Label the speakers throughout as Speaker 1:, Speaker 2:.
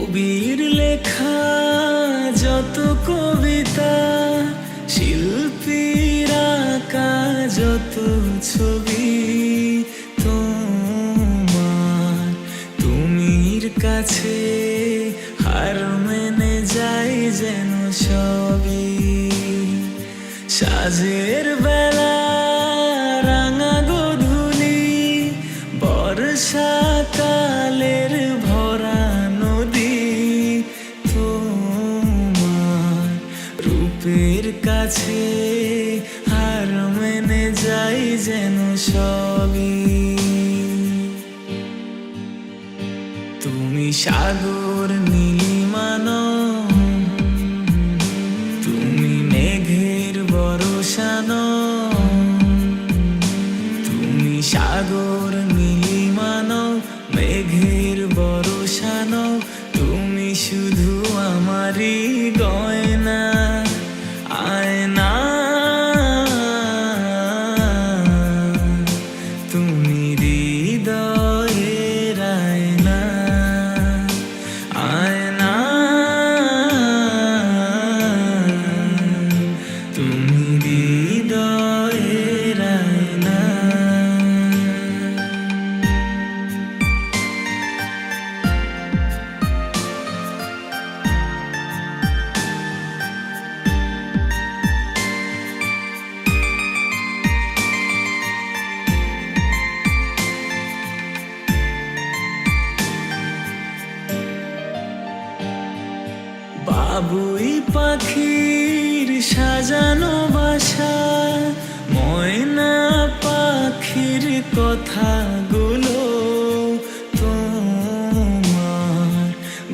Speaker 1: কবির লেখা যত কবিতা, শিল্পীর আঁকা যত ছবি, তোমার তুমির কাছে হার মেনে যাই যেন সবই। সাজের বেলা রাঙা গোধূলি, বর্ষাকালের ভরা নদী, তোমার রূপের কাছে হার মেনে যাই যেন সবই। তুমি সাগর নীলিমান, তুমি মেঘের বরসান, তুমি সাগর নীলিমান, মেঘের বরসান, তুমি শুধু আমারই গয়না আয়না। তুমি হৃদয়ের আয়না, আয়না। তুমি হৃদয়ের আয়না। বাবুই পাখির সাজানো বাসা, ময়না পাখির কথাগুলো, তোমার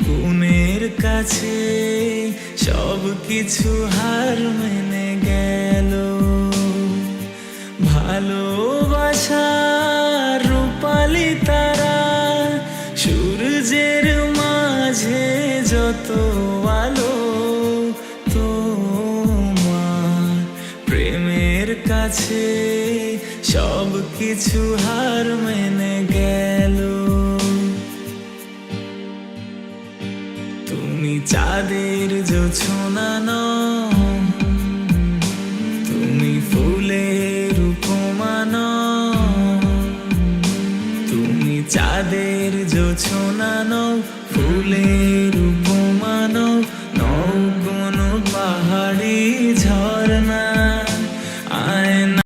Speaker 1: গুণের কাছে সব কিছু হার মেনে গেল। ভালোবাসার রূপালি তারা, সূর্যের মাঝে যত আলো, তোমার প্রেমের কাছে সব কিছু হার মেনে গেল। তুমি চাঁদের জোছনা নও, তুমি ফুলের উপমা নও, তুমি চাঁদের জোছনা নও, ফুলের